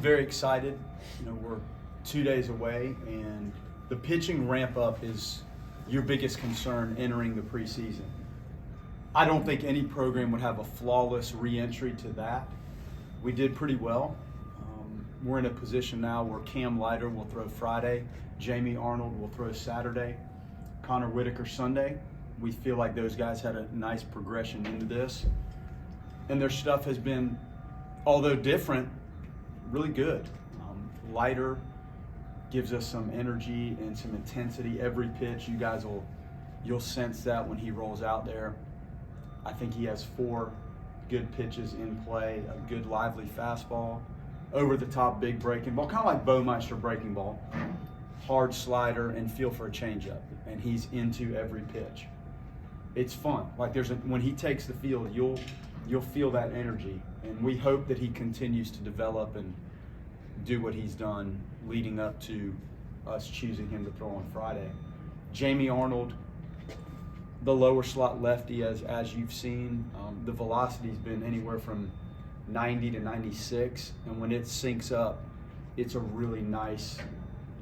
very excited. You know, we're 2 days away, and the pitching ramp up is your biggest concern entering the preseason. I don't think any program would have a flawless re-entry to that. We did pretty well. We're in a position now where Cam Leiter will throw Friday, Jamie Arnold will throw Saturday, Connor Whitaker Sunday. We feel like those guys had a nice progression into this. And their stuff has been, although different, really good. Leiter gives us some energy and some intensity every pitch. You guys you'll sense that when he rolls out there. I think he has 4 good pitches in play, a good lively fastball, over the top big breaking ball, kind of like Baumeister breaking ball, hard slider, and feel for a changeup. And he's into every pitch. It's fun. Like when he takes the field, you'll feel that energy, and we hope that he continues to develop and do what he's done leading up to us choosing him to throw on Friday. Jamie Arnold, the lower slot lefty, as you've seen, the velocity's been anywhere from 90 to 96, and when it syncs up, it's a really nice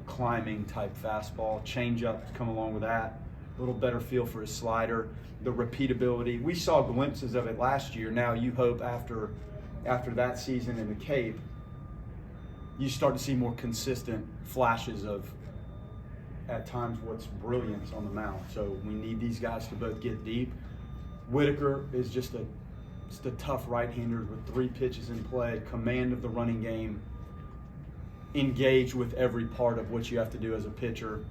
climbing type fastball. Changeup come along with that. A little better feel for his slider. The repeatability. We saw glimpses of it last year. Now you hope after that season in the Cape, you start to see more consistent flashes of, at times, what's brilliance on the mound. So we need these guys to both get deep. Whitaker is just a tough right-hander with 3 pitches in play, command of the running game, engaged with every part of what you have to do as a pitcher.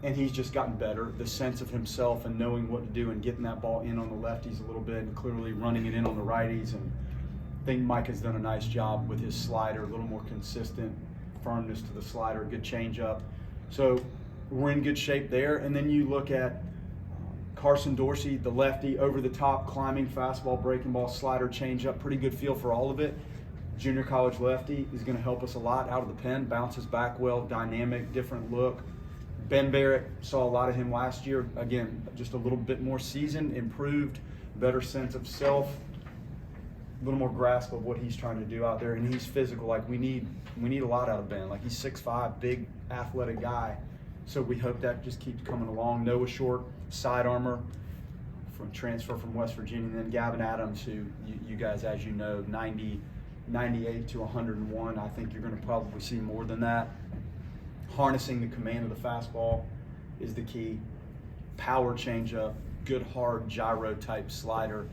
And he's just gotten better. The sense of himself and knowing what to do and getting that ball in on the lefties a little bit and clearly running it in on the righties. And I think Mike has done a nice job with his slider, a little more consistent firmness to the slider, good changeup. So we're in good shape there. And then you look at Carson Dorsey, the lefty, over the top, climbing fastball, breaking ball, slider, changeup, pretty good feel for all of it. Junior college lefty is going to help us a lot out of the pen, bounces back well, dynamic, different look. Ben Barrett, saw a lot of him last year. Again, just a little bit more seasoned, improved, better sense of self, a little more grasp of what he's trying to do out there. And he's physical. Like we need a lot out of Ben. Like he's 6'5", big, athletic guy. So we hope that just keeps coming along. Noah Short, side armor, from transfer from West Virginia. And then Gavin Adams, who you guys, as you know, 98 to 101. I think you're going to probably see more than that. Harnessing the command of the fastball is the key. Power changeup, good hard gyro type slider.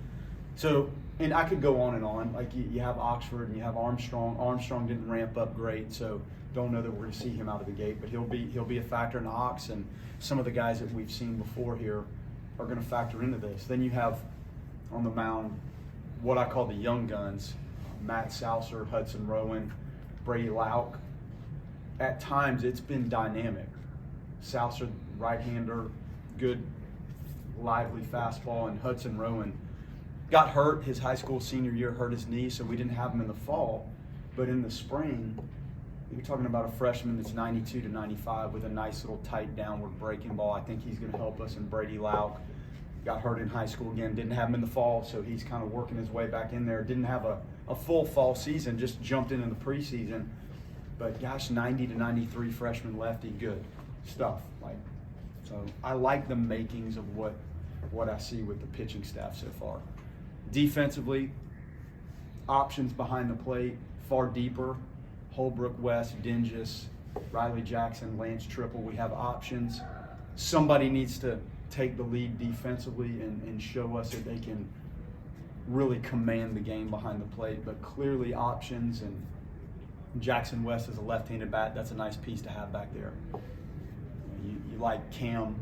So, and I could go on and on. Like you have Oxford and you have Armstrong. Armstrong didn't ramp up great, so don't know that we're going to see him out of the gate. But he'll be a factor in Ox, and some of the guys that we've seen before here are going to factor into this. Then you have on the mound what I call the young guns: Matt Saucer, Hudson Rowan, Brady Lauk. At times, it's been dynamic. Saucer, right-hander, good, lively fastball, and Hudson Rowan got hurt his high school senior year, hurt his knee, so we didn't have him in the fall. But in the spring, you're talking about a freshman that's 92 to 95 with a nice little tight downward breaking ball. I think he's going to help us. And Brady Lauk got hurt in high school again, didn't have him in the fall, so he's kind of working his way back in there. Didn't have a full fall season, just jumped in the preseason. But gosh, 90 to 93 freshman lefty, good stuff. So I like the makings of what I see with the pitching staff so far. Defensively, options behind the plate, far deeper. Holbrook West, Dingus, Riley Jackson, Lance Triple. We have options. Somebody needs to take the lead defensively and show us that they can really command the game behind the plate. But clearly options, and Jackson West is a left-handed bat. That's a nice piece to have back there. You like Cam,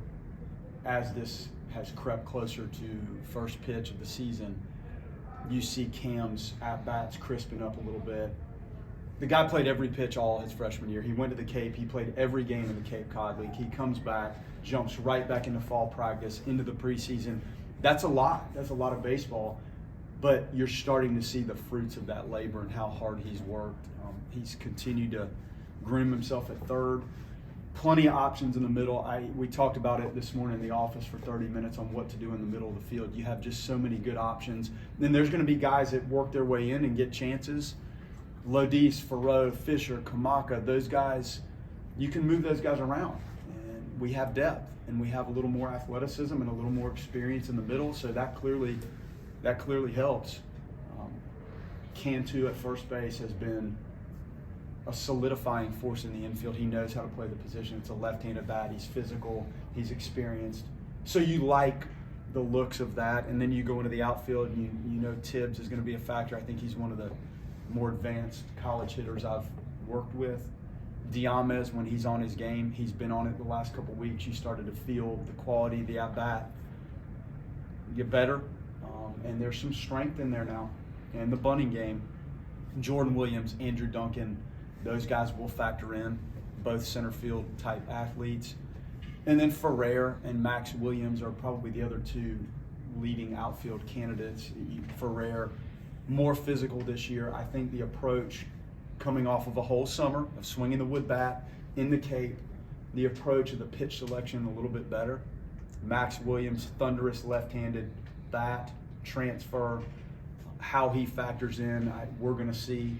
as this has crept closer to first pitch of the season, you see Cam's at-bats crisping up a little bit. The guy played every pitch all his freshman year. He went to the Cape. He played every game in the Cape Cod League. He comes back, jumps right back into fall practice, into the preseason. That's a lot. That's a lot of baseball. But you're starting to see the fruits of that labor and how hard he's worked. He's continued to groom himself at third. Plenty of options in the middle. We talked about it this morning in the office for 30 minutes on what to do in the middle of the field. You have just so many good options. Then there's going to be guys that work their way in and get chances. Lodis, Farrow, Fisher, Kamaka, those guys, you can move those guys around. And we have depth, and we have a little more athleticism and a little more experience in the middle, so that clearly helps. Cantu at first base has been a solidifying force in the infield. He knows how to play the position. It's a left-handed bat. He's physical. He's experienced. So you like the looks of that, and then you go into the outfield, and you know Tibbs is going to be a factor. I think he's one of the more advanced college hitters I've worked with. Diamez, when he's on his game, he's been on it the last couple of weeks. You started to feel the quality of the at-bat get better, and there's some strength in there now. And the bunting game, Jordan Williams, Andrew Duncan, those guys will factor in, both center field type athletes. And then Ferrer and Max Williams are probably the other two leading outfield candidates. Ferrer, more physical this year. I think the approach coming off of a whole summer of swinging the wood bat in the Cape, the approach of the pitch selection a little bit better. Max Williams, thunderous left-handed bat, transfer, how he factors in, we're going to see.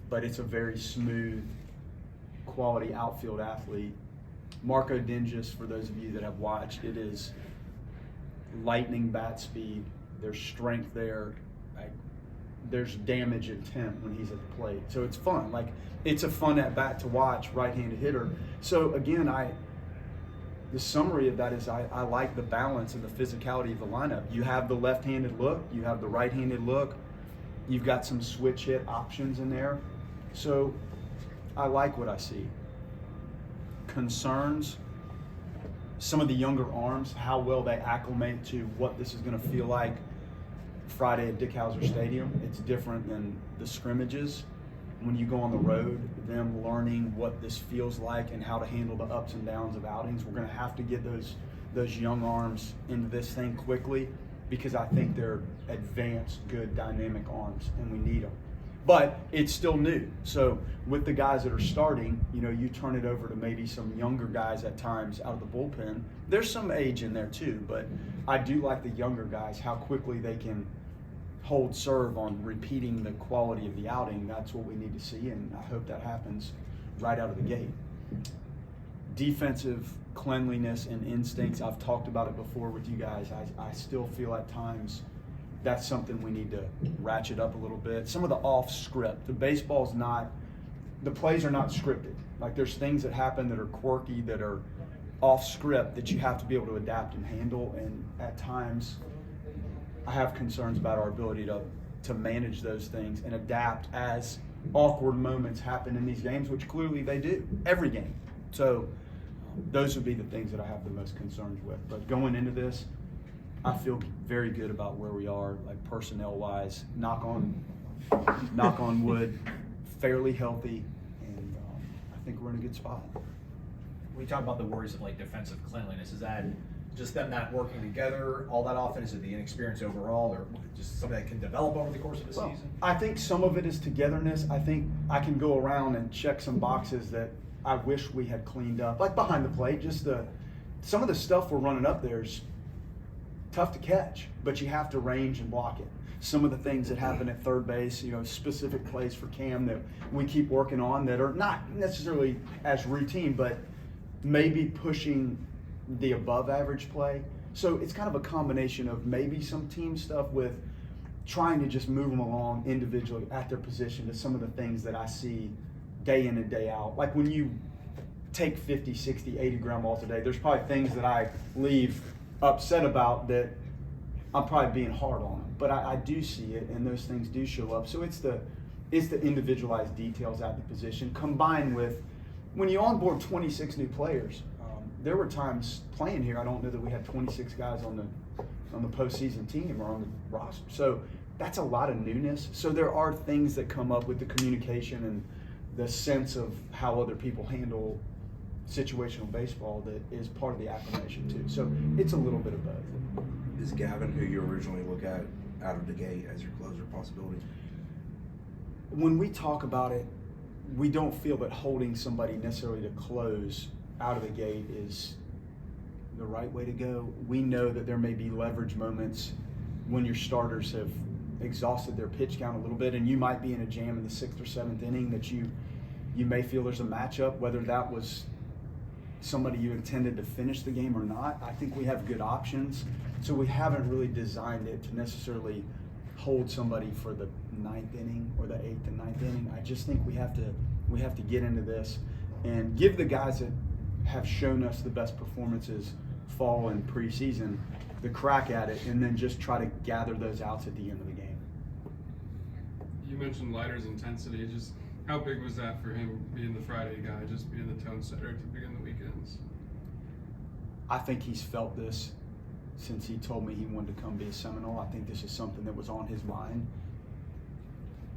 But it's a very smooth, quality outfield athlete. Marco Dinges, for those of you that have watched, it is lightning bat speed. There's strength there. There's damage intent when he's at the plate. So it's fun. It's a fun at bat to watch, right-handed hitter. So again, the summary of that is I like the balance and the physicality of the lineup. You have the left-handed look. You have the right-handed look. You've got some switch hit options in there. So I like what I see. Concerns, some of the younger arms, how well they acclimate to what this is going to feel like Friday at Dick Howser Stadium. It's different than the scrimmages. When you go on the road, them learning what this feels like and how to handle the ups and downs of outings. We're going to have to get those young arms into this thing quickly, because I think they're advanced, good, dynamic arms, and we need them. But it's still new. So with the guys that are starting, you turn it over to maybe some younger guys at times out of the bullpen. There's some age in there too, but I do like the younger guys, how quickly they can hold serve on repeating the quality of the outing. That's what we need to see, and I hope that happens right out of the gate. Defensive cleanliness and instincts, I've talked about it before with you guys. I still feel at times that's something we need to ratchet up a little bit. Some of the off script, the plays are not scripted. There's things that happen that are quirky, that are off script, that you have to be able to adapt and handle, and at times I have concerns about our ability to manage those things and adapt as awkward moments happen in these games, which clearly they do, every game. So those would be the things that I have the most concerns with. But going into this, I feel very good about where we are, personnel-wise. Knock on wood, fairly healthy, and I think we're in a good spot. We talk about the worries of defensive cleanliness. Is that just them not working together all that often? Is it the inexperience overall, or just something that can develop over the course of the season? I think some of it is togetherness. I think I can go around and check some boxes that I wish we had cleaned up, behind the plate. Just some of the stuff we're running up there's tough to catch, but you have to range and block it. Some of the things that happen at third base, specific plays for Cam that we keep working on that are not necessarily as routine, but maybe pushing the above average play. So it's kind of a combination of maybe some team stuff with trying to just move them along individually at their position to some of the things that I see day in and day out. When you take 50, 60, 80 ground balls a day, there's probably things that I leave upset about that I'm probably being hard on them. But I do see it, and those things do show up. So it's the individualized details at the position, combined with when you onboard 26 new players. There were times playing here, I don't know that we had 26 guys on the postseason team or on the roster. So that's a lot of newness. So there are things that come up with the communication and the sense of how other people handle situational baseball that is part of the acclimation too. So it's a little bit of both. Is Gavin, who you originally look at out of the gate, as your closer possibility? When we talk about it, we don't feel that holding somebody necessarily to close out of the gate is the right way to go. We know that there may be leverage moments when your starters have exhausted their pitch count a little bit, and you might be in a jam in the 6th or 7th inning that you may feel there's a matchup, whether that was somebody you intended to finish the game or not. I think we have good options, so we haven't really designed it to necessarily hold somebody for the 9th inning or the 8th and 9th inning. I just think we have to get into this and give the guys that have shown us the best performances fall and preseason the crack at it, and then just try to gather those outs at the end of the game. You mentioned Leiter's intensity. Just how big was that for him being the Friday guy, just being the tone setter to begin the weekends? I think he's felt this since he told me he wanted to come be a Seminole. I think this is something that was on his mind.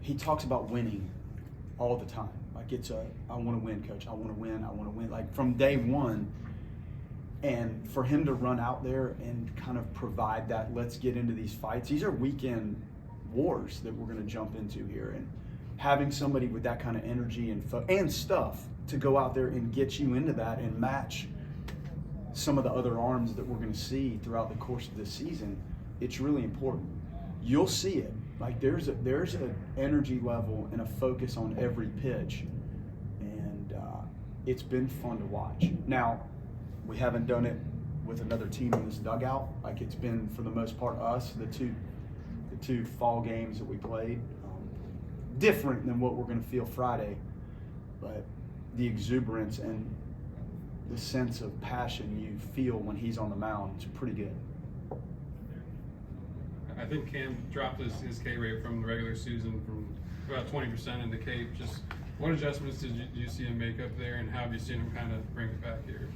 He talks about winning all the time. Like I want to win, coach. I want to win. I want to win. Like from day one. And for him to run out there and kind of provide that, let's get into these fights. These are weekend wars that we're going to jump into here. And having somebody with that kind of energy and stuff to go out there and get you into that and match some of the other arms that we're going to see throughout the course of this season, it's really important. You'll see it. Like there's an energy level and a focus on every pitch. And it's been fun to watch. Now, we haven't done it with another team in this dugout. Like it's been, for the most part, us, the two fall games that we played. Different than what we're going to feel Friday, but the exuberance and the sense of passion you feel when he's on the mound is pretty good. I think Cam dropped his K rate from the regular season from about 20% into Cape. Just what adjustments did you see him make up there, and how have you seen him kind of bring it back here?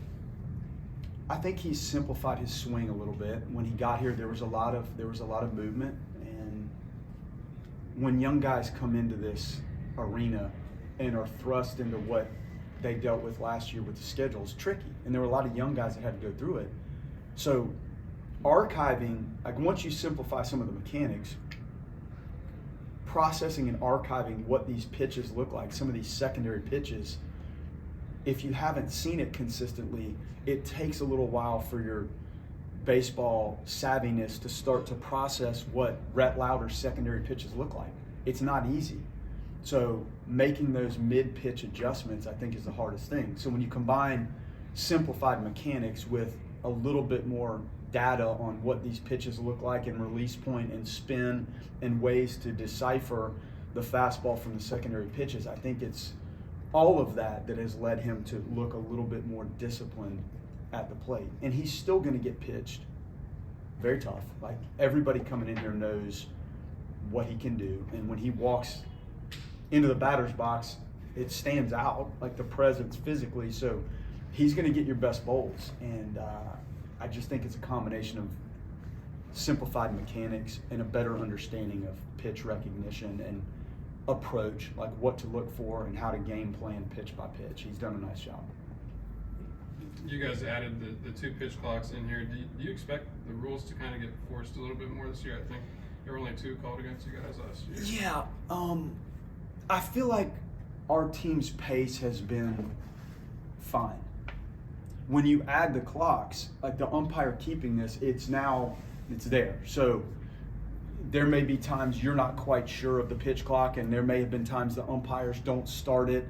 I think he's simplified his swing a little bit. When he got here, there was a lot of movement, and when young guys come into this arena and are thrust into what they dealt with last year with the schedule, it's tricky, and there were a lot of young guys that had to go through it. So archiving, like once you simplify some of the mechanics, processing and archiving what these pitches look like, some of these secondary pitches, if you haven't seen it consistently, it takes a little while for your baseball savviness to start to process what Rhett Lauder's secondary pitches look like. It's not easy. So making those mid-pitch adjustments, I think, is the hardest thing. So when you combine simplified mechanics with a little bit more data on what these pitches look like and release point and spin and ways to decipher the fastball from the secondary pitches, I think it's all of that has led him to look a little bit more disciplined at the plate. And he's still going to get pitched very tough. Like everybody coming in here knows what he can do. And when he walks into the batter's box, it stands out, like the presence physically. So he's going to get your best bowls. And I just think it's a combination of simplified mechanics and a better understanding of pitch recognition and approach, like what to look for and how to game plan pitch by pitch. He's done a nice job. You guys added the 2 pitch clocks in here. Do you expect the rules to kind of get forced a little bit more this year? I think there were only 2 called against you guys last year. Yeah, I feel like our team's pace has been fine. When you add the clocks, like the umpire keeping this, it's there. So there may be times you're not quite sure of the pitch clock, and there may have been times the umpires don't start it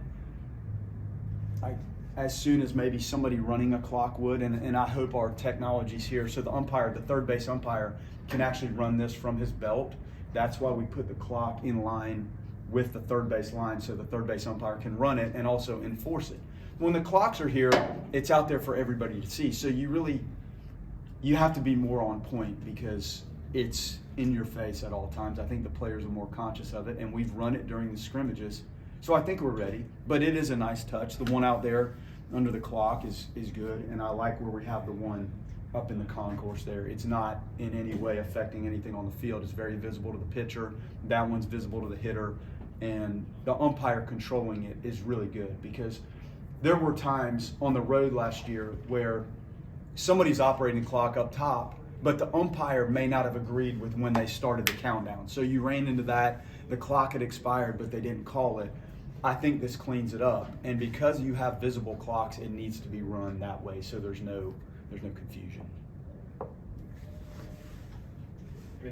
as soon as maybe somebody running a clock would, and I hope our technology's here so the umpire, the third base umpire, can actually run this from his belt. That's why we put the clock in line with the third base line so the third base umpire can run it and also enforce it. When the clocks are here, it's out there for everybody to see. So you have to be more on point because it's in your face at all times. I think the players are more conscious of it, and we've run it during the scrimmages. So I think we're ready, but it is a nice touch. The one out there under the clock is good, and I like where we have the one up in the concourse there. It's not in any way affecting anything on the field. It's very visible to the pitcher. That one's visible to the hitter, and the umpire controlling it is really good because there were times on the road last year where somebody's operating the clock up top, but the umpire may not have agreed with when they started the countdown. So you ran into that, the clock had expired, but they didn't call it. I think this cleans it up. And because you have visible clocks, it needs to be run that way so there's no confusion.